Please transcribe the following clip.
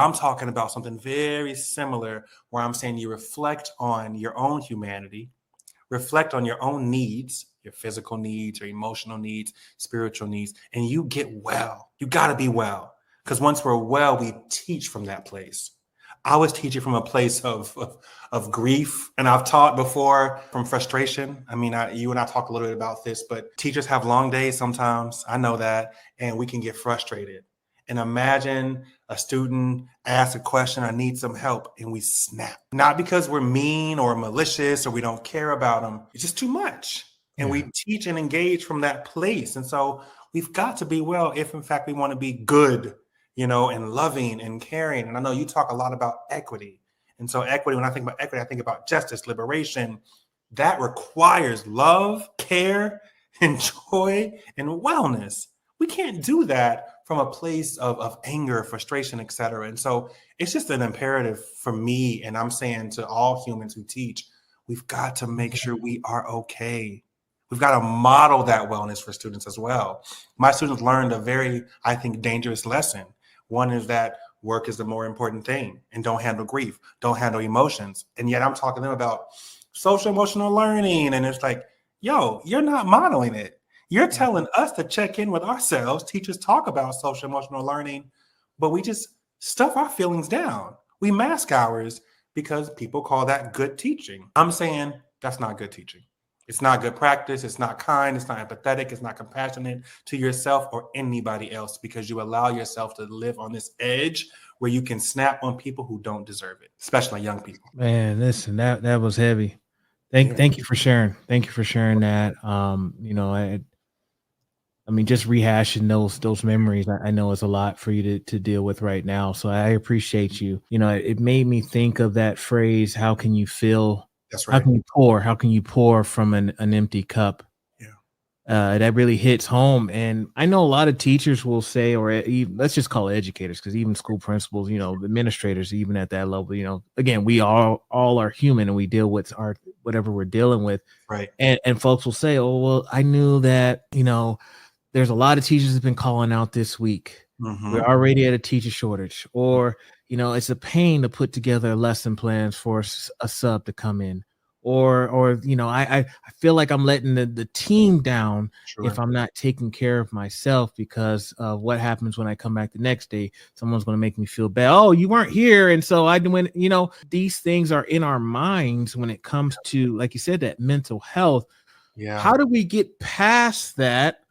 I'm talking about something very similar where I'm saying you reflect on your own humanity, reflect on your own needs, your physical needs, your emotional needs, spiritual needs, and you get well. You got to be well. Because once we're well, we teach from that place. I was teaching from a place of grief, and I've taught before from frustration. I mean, you and I talk a little bit about this, but teachers have long days sometimes. I know that, and we can get frustrated. And imagine a student asks a question, I need some help, and we snap. Not because we're mean or malicious or we don't care about them. It's just too much. And we teach and engage from that place. And so we've got to be well if, in fact, we want to be good, and loving and caring. And I know you talk a lot about equity. And so equity, when I think about equity, I think about justice, liberation. That requires love, care, and joy and wellness. We can't do that from a place of anger, frustration, et cetera. And so it's just an imperative for me. And I'm saying to all humans who teach, we've got to make sure we are okay. We've got to model that wellness for students as well. My students learned a very, I think, dangerous lesson. One is that work is the more important thing, and don't handle grief, don't handle emotions. And yet I'm talking to them about social emotional learning. And it's like, yo, you're not modeling it. You're telling us to check in with ourselves. Teachers talk about social emotional learning, but we just stuff our feelings down. We mask ours because people call that good teaching. I'm saying that's not good teaching. It's not good practice. It's not kind. It's not empathetic. It's not compassionate to yourself or anybody else, because you allow yourself to live on this edge where you can snap on people who don't deserve it, especially young people. Man, listen, that was heavy. Thank you for sharing. Thank you for sharing that. I mean, just rehashing those memories, I know is a lot for you to deal with right now. So I appreciate you. It made me think of that phrase, how can you fill? That's How right. can you pour? How can you pour from an empty cup? Yeah. That really hits home. And I know a lot of teachers will say, or even, let's just call it educators, because even school principals, administrators, even at that level, again, we all are human and we deal with whatever we're dealing with. Right. And folks will say, oh, well, I knew that, there's a lot of teachers have been calling out this week. Mm-hmm. We're already at a teacher shortage, or, it's a pain to put together lesson plans for a sub to come in, or I feel like I'm letting the team down if I'm not taking care of myself, because of what happens when I come back the next day. Someone's going to make me feel bad. Oh, you weren't here. And so these things are in our minds when it comes to, like you said, that mental health. Yeah. How do we get past that?